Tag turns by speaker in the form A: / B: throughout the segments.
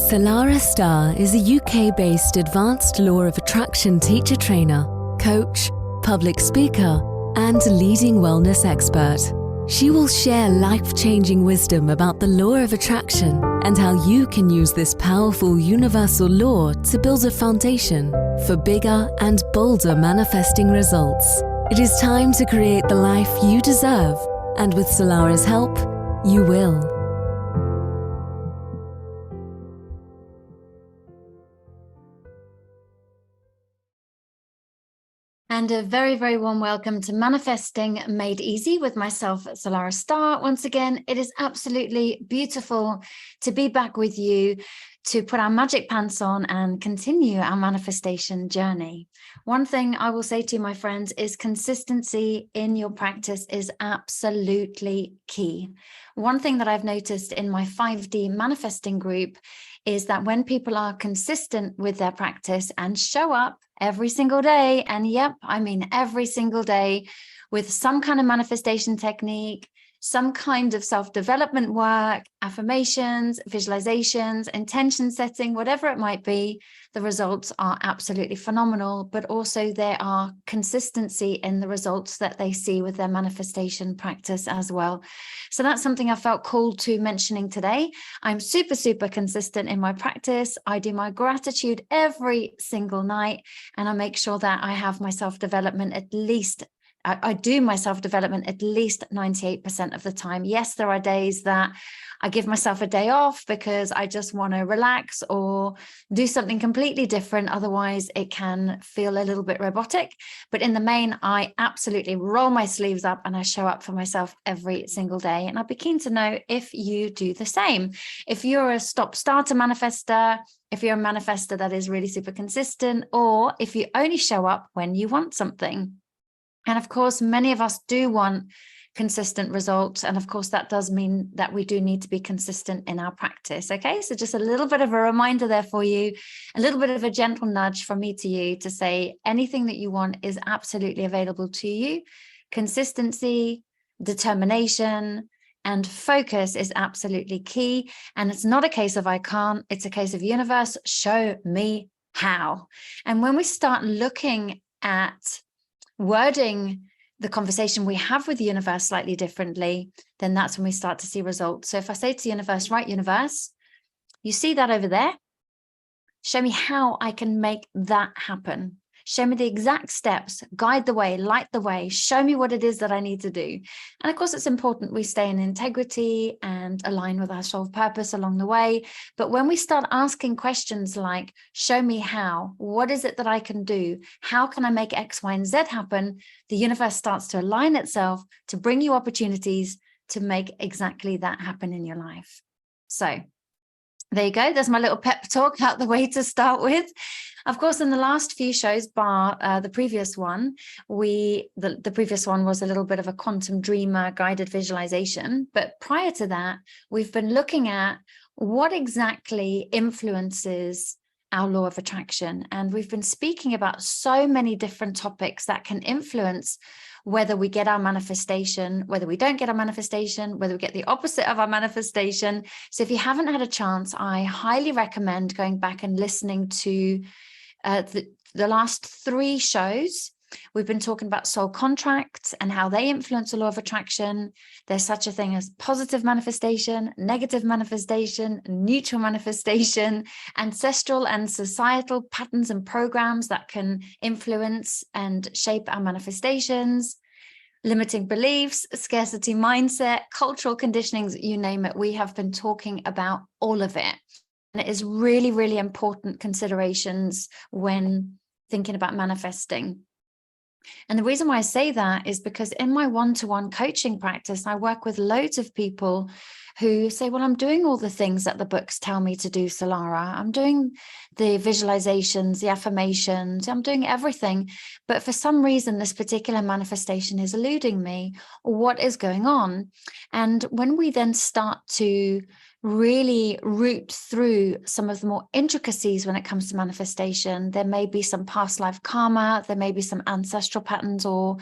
A: Salarah Starre is a UK-based advanced law of attraction teacher trainer, coach, public speaker, and leading wellness expert. She will share life-changing wisdom about the law of attraction and how you can use this powerful universal law to build a foundation for bigger and bolder manifesting results. It is time to create the life you deserve, and with Salarah's help, you will.
B: And a very, very warm welcome to Manifesting Made Easy with myself, Salarah Starre. Once again, it is absolutely beautiful to be back with you to put our magic pants on and continue our manifestation journey. One thing I will say to you, my friends, is consistency in your practice is absolutely key. One thing that I've noticed in my 5D manifesting group is that when people are consistent with their practice and show up every single day, and yep, I mean every single day, with some kind of manifestation technique, some kind of self-development work, affirmations, visualizations, intention setting, whatever it might be, the results are absolutely phenomenal, but also there are consistency in the results that they see with their manifestation practice as well. So that's something I felt called to mentioning today. I'm super, super consistent in my practice. I do my gratitude every single night, and I make sure that I have my self-development I do my self-development at least 98% of the time. Yes, there are days that I give myself a day off because I just want to relax or do something completely different. Otherwise, it can feel a little bit robotic. But in the main, I absolutely roll my sleeves up and I show up for myself every single day. And I'd be keen to know if you do the same. If you're a stop-starter manifestor, if you're a manifestor that is really super consistent, or if you only show up when you want something. And of course, many of us do want consistent results. And of course, that does mean that we do need to be consistent in our practice. Okay, so just a little bit of a reminder there for you, a little bit of a gentle nudge from me to you to say anything that you want is absolutely available to you. Consistency, determination, and focus is absolutely key. And it's not a case of I can't, it's a case of universe, show me how. And when we start looking at wording the conversation we have with the universe slightly differently, then that's when we start to see results. So if I say to the universe, right, universe, you see that over there? Show me how I can make that happen. Show me the exact steps, guide the way, light the way, show me what it is that I need to do. And of course, it's important we stay in integrity and align with our soul purpose along the way. But when we start asking questions like, show me how, what is it that I can do? How can I make X, Y, and Z happen? The universe starts to align itself to bring you opportunities to make exactly that happen in your life. So there you go. There's my little pep talk out the way to start with. Of course, in the last few shows, bar the previous one, the previous one was a little bit of a quantum dreamer guided visualization. But prior to that, we've been looking at what exactly influences our law of attraction. And we've been speaking about so many different topics that can influence whether we get our manifestation, whether we don't get our manifestation, whether we get the opposite of our manifestation. So if you haven't had a chance, I highly recommend going back and listening to the last 3 shows. We've been talking about soul contracts and how they influence the law of attraction. There's such a thing as positive manifestation, negative manifestation, neutral manifestation, ancestral and societal patterns and programs that can influence and shape our manifestations, limiting beliefs, scarcity mindset, cultural conditionings, you name it. We have been talking about all of it. And it is really, really important considerations when thinking about manifesting. And the reason why I say that is because in my one-to-one coaching practice, I work with loads of people who say, well, I'm doing all the things that the books tell me to do, Salarah. I'm doing the visualizations, the affirmations, I'm doing everything. But for some reason, this particular manifestation is eluding me. What is going on? And when we then start to really root through some of the more intricacies when it comes to manifestation, there may be some past life karma, there may be some ancestral patterns or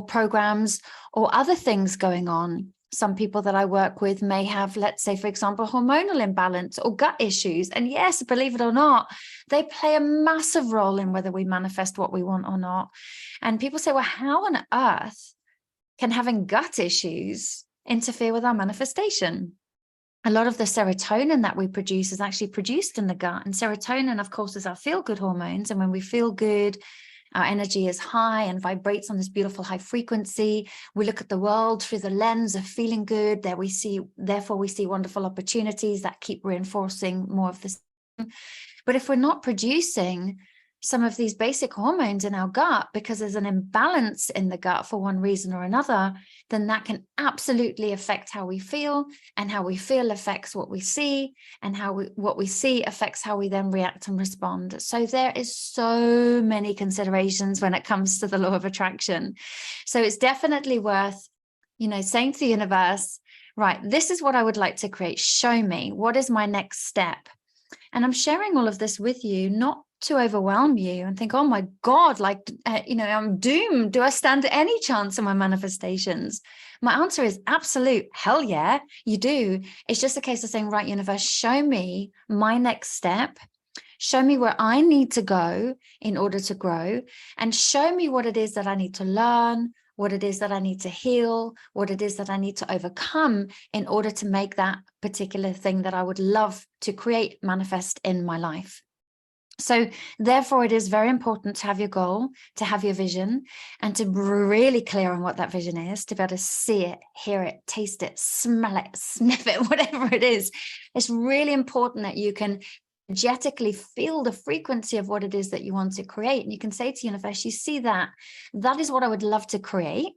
B: programs or other things going on. Some people that I work with may have, let's say, for example, hormonal imbalance or gut issues. And yes, believe it or not, they play a massive role in whether we manifest what we want or not. And people say, well, how on earth can having gut issues interfere with our manifestation? A lot of the serotonin that we produce is actually produced in the gut. And serotonin, of course, is our feel-good hormones. And when we feel good, our energy is high and vibrates on this beautiful high frequency. We look at the world through the lens of feeling good. Therefore, we see wonderful opportunities that keep reinforcing more of the same. But if we're not producing some of these basic hormones in our gut because there's an imbalance in the gut for one reason or another, then that can absolutely affect how we feel, and how we feel affects what we see, and what we see affects how we then react and respond. So there is so many considerations when it comes to the law of attraction. So it's definitely worth, saying to the universe, right, this is what I would like to create. Show me, what is my next step? And I'm sharing all of this with you, not to overwhelm you and think, oh my God, I'm doomed. Do I stand any chance in my manifestations? My answer is absolute hell yeah, you do. It's just a case of saying, right, universe, show me my next step. Show me where I need to go in order to grow, and show me what it is that I need to learn, what it is that I need to heal, what it is that I need to overcome in order to make that particular thing that I would love to create manifest in my life. So therefore, it is very important to have your goal, to have your vision, and to be really clear on what that vision is, to be able to see it, hear it, taste it, smell it, sniff it, whatever it is. It's really important that you can energetically feel the frequency of what it is that you want to create. And you can say to universe, you see that is what I would love to create.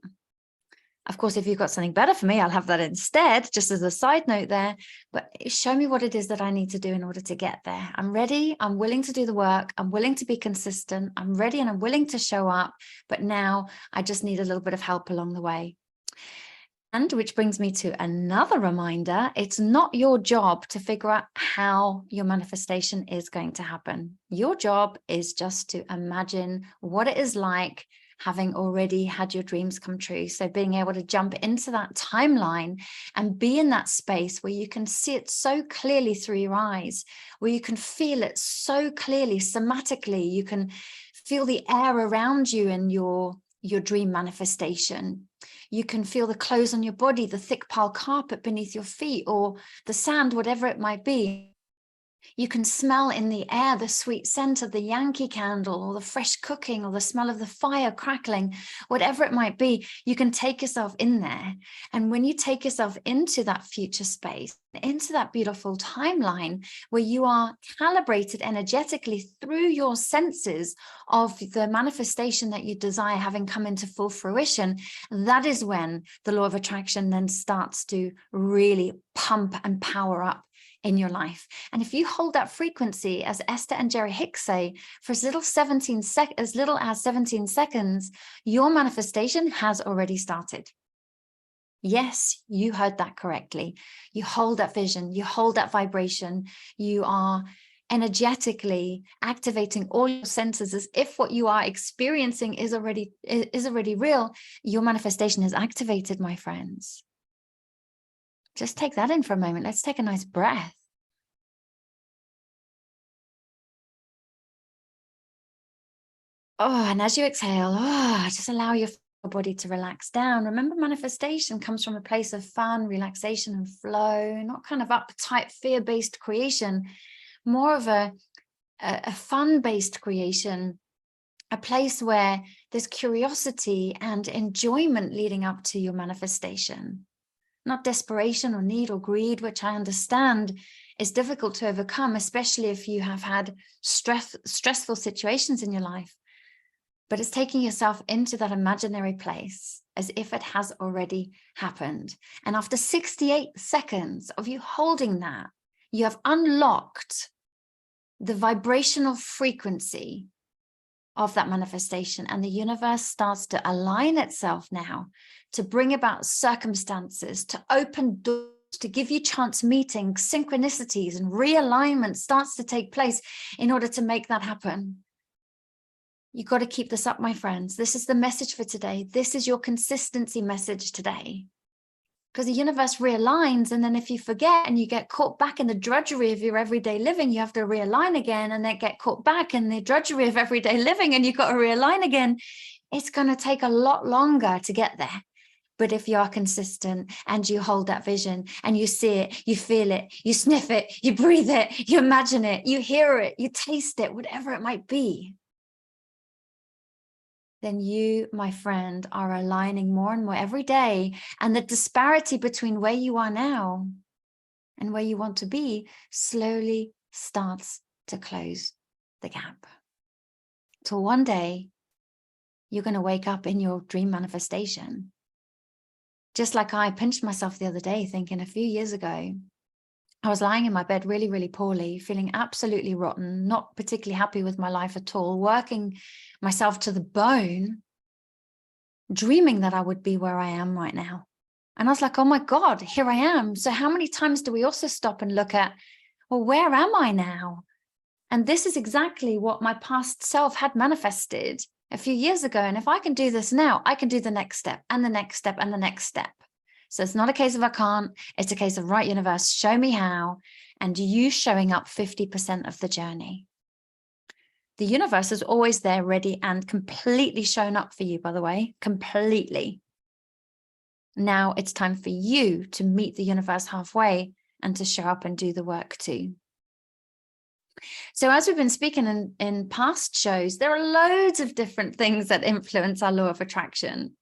B: Of course, if you've got something better for me, I'll have that instead, just as a side note there. But show me what it is that I need to do in order to get there. I'm ready. I'm willing to do the work. I'm willing to be consistent. I'm ready and I'm willing to show up. But now I just need a little bit of help along the way. And which brings me to another reminder. It's not your job to figure out how your manifestation is going to happen. Your job is just to imagine what it is like having already had your dreams come true. So being able to jump into that timeline and be in that space where you can see it so clearly through your eyes, where you can feel it so clearly, somatically, you can feel the air around you in your dream manifestation. You can feel the clothes on your body, the thick pile carpet beneath your feet, or the sand, whatever it might be. You can smell in the air the sweet scent of the Yankee candle, or the fresh cooking, or the smell of the fire crackling, whatever it might be. You can take yourself in there. And when you take yourself into that future space, into that beautiful timeline where you are calibrated energetically through your senses of the manifestation that you desire having come into full fruition, that is when the law of attraction then starts to really pump and power up in your life. And if you hold that frequency, as Esther and Jerry Hicks say, for as little as 17 seconds, your manifestation has already started. Yes, you heard that correctly. You hold that vision, you hold that vibration, you are energetically activating all your senses as if what you are experiencing is already real. Your manifestation is activated, my friends. Just take that in for a moment. Let's take a nice breath. Oh, and as you exhale, just allow your body to relax down. Remember, manifestation comes from a place of fun, relaxation, and flow, not kind of uptight, fear-based creation, more of a fun-based creation, a place where there's curiosity and enjoyment leading up to your manifestation. Not desperation or need or greed, which I understand is difficult to overcome, especially if you have had stressful situations in your life. But it's taking yourself into that imaginary place as if it has already happened. And after 68 seconds of you holding that, you have unlocked the vibrational frequency of that manifestation, and the universe starts to align itself now to bring about circumstances, to open doors, to give you chance meetings, synchronicities, and realignment starts to take place in order to make that happen. You've got to keep this up, my friends. This is the message for today. This is your consistency message today. because the universe realigns. And then if you forget and you get caught back in the drudgery of your everyday living, you have to realign again, and then get caught back in the drudgery of everyday living, and you've got to realign again. It's going to take a lot longer to get there. But if you are consistent and you hold that vision and you see it, you feel it, you sniff it, you breathe it, you imagine it, you hear it, you taste it, whatever it might be, then you, my friend, are aligning more and more every day. And the disparity between where you are now and where you want to be slowly starts to close the gap. Till one day, you're going to wake up in your dream manifestation. Just like I pinched myself the other day, thinking a few years ago, I was lying in my bed really, really poorly, feeling absolutely rotten, not particularly happy with my life at all, working myself to the bone, dreaming that I would be where I am right now. And I was like, oh my God, here I am. So how many times do we also stop and look at, well, where am I now? And this is exactly what my past self had manifested a few years ago. And if I can do this now, I can do the next step and the next step and the next step. So it's not a case of I can't, it's a case of, right, universe, show me how, and you showing up 50% of the journey. The universe is always there, ready and completely shown up for you, by the way, completely. Now it's time for you to meet the universe halfway and to show up and do the work too. So as we've been speaking in past shows, there are loads of different things that influence our law of attraction.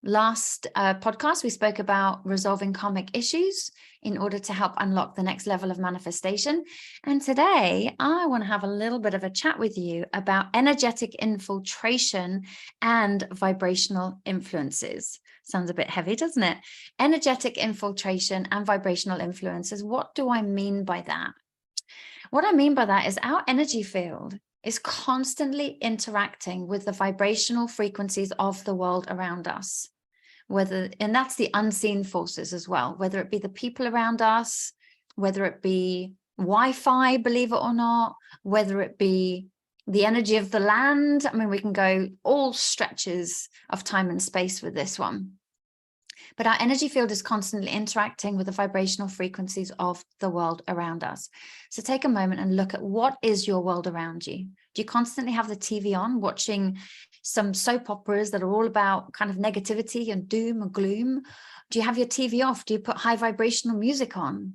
B: Last podcast, we spoke about resolving karmic issues in order to help unlock the next level of manifestation. And today, I want to have a little bit of a chat with you about energetic infiltration and vibrational influences. Sounds a bit heavy, doesn't it? Energetic infiltration and vibrational influences. What do I mean by that? What I mean by that is our energy field is constantly interacting with the vibrational frequencies of the world around us. And that's the unseen forces as well, whether it be the people around us, whether it be Wi-Fi, believe it or not, whether it be the energy of the land. I mean, we can go all stretches of time and space with this one. But our energy field is constantly interacting with the vibrational frequencies of the world around us. So take a moment and look at, what is your world around you? Do you constantly have the TV on, watching some soap operas that are all about kind of negativity and doom and gloom? Do you have your TV off? Do you put high vibrational music on?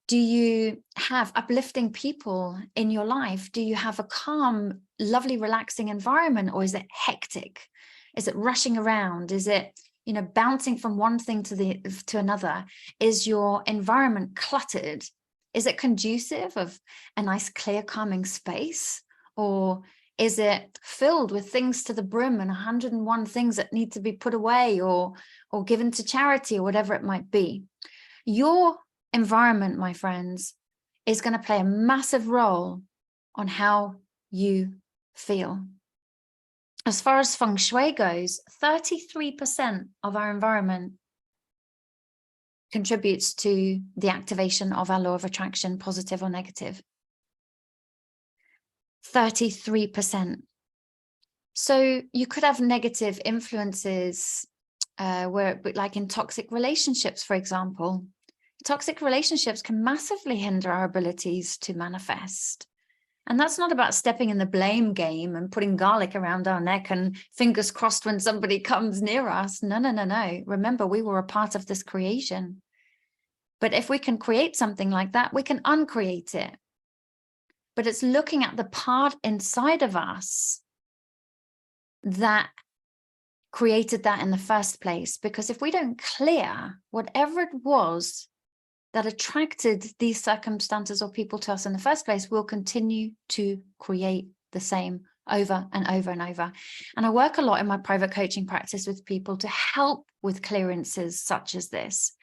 B: Do you have uplifting people in your life? Do you have a calm, lovely, relaxing environment? Or is it hectic? Is it rushing around? Is it, bouncing from one thing to another? Is your environment cluttered? Is it conducive of a nice, clear, calming space? Or is it filled with things to the brim and 101 things that need to be put away or given to charity or whatever it might be? Your environment, my friends, is going to play a massive role on how you feel. As far as feng shui goes, 33% of our environment contributes to the activation of our law of attraction, positive or negative. 33%. So you could have negative influences like in toxic relationships, for example. Toxic relationships can massively hinder our abilities to manifest. And that's not about stepping in the blame game and putting garlic around our neck and fingers crossed when somebody comes near us. No, no, no, no. Remember, we were a part of this creation. But if we can create something like that, we can uncreate it. But it's looking at the part inside of us that created that in the first place. Because if we don't clear whatever it was that attracted these circumstances or people to us in the first place, we'll continue to create the same over and over and over. And I work a lot in my private coaching practice with people to help with clearances such as this.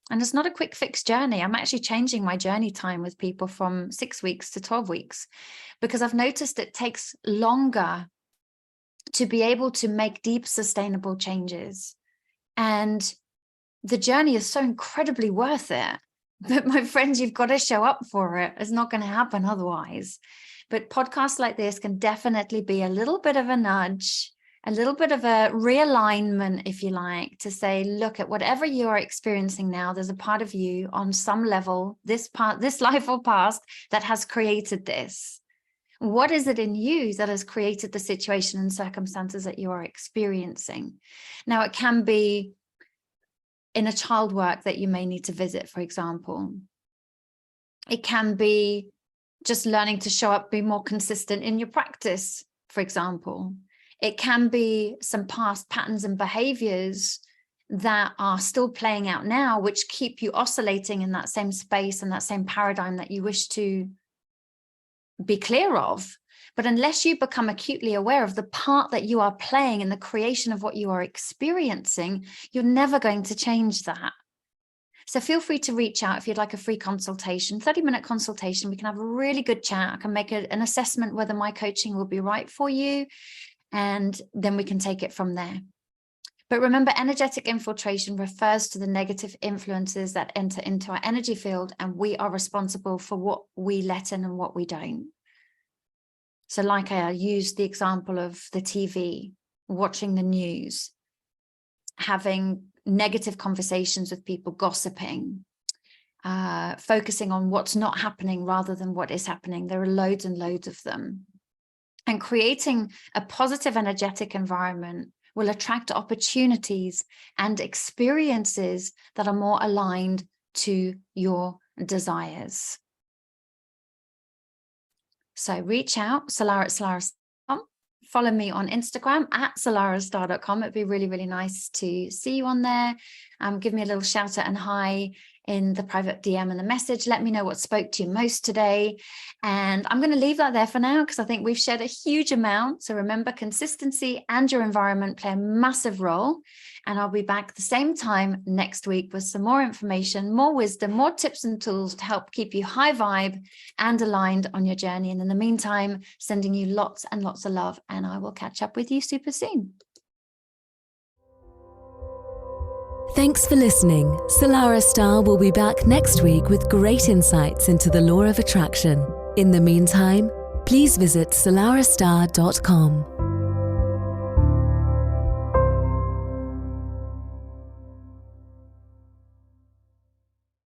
B: And it's not a quick fix journey. I'm actually changing my journey time with people from 6 weeks to 12 weeks, because I've noticed it takes longer to be able to make deep, sustainable changes. And the journey is so incredibly worth it. But my friends, you've got to show up for it. It's not going to happen otherwise. But podcasts like this can definitely be a little bit of a nudge a little bit of a realignment, if you like, to say, look, at whatever you are experiencing now, there's a part of you on some level, this life or past, that has created this. What is it in you that has created the situation and circumstances that you are experiencing? Now, it can be in a child work that you may need to visit, for example. It can be just learning to show up, be more consistent in your practice, for example. It can be some past patterns and behaviors that are still playing out now, which keep you oscillating in that same space and that same paradigm that you wish to be clear of. But unless you become acutely aware of the part that you are playing in the creation of what you are experiencing, you're never going to change that. So feel free to reach out if you'd like a free consultation, 30-minute consultation. We can have a really good chat. I can make an assessment whether my coaching will be right for you, and then we can take it from there. But remember, energetic infiltration refers to the negative influences that enter into our energy field, and we are responsible for what we let in and what we don't. So like I used the example of the TV, watching the news, having negative conversations with people, gossiping, focusing on what's not happening rather than what is happening. There are loads and loads of them. And creating a positive energetic environment will attract opportunities and experiences that are more aligned to your desires. So reach out, Salarah@salarahstarre.com. Follow me on Instagram at salarahstarre.com. It'd be really, really nice to see you on there. Give me a little shout out and hi in the private DM and the message. Let me know what spoke to you most today. And I'm going to leave that there for now because I think we've shared a huge amount. So remember, consistency and your environment play a massive role. And I'll be back the same time next week with some more information, more wisdom, more tips and tools to help keep you high vibe and aligned on your journey. And in the meantime, sending you lots and lots of love, and I will catch up with you super soon.
A: Thanks for listening. Salarah Starre will be back next week with great insights into the law of attraction. In the meantime, please visit salarahstarre.com.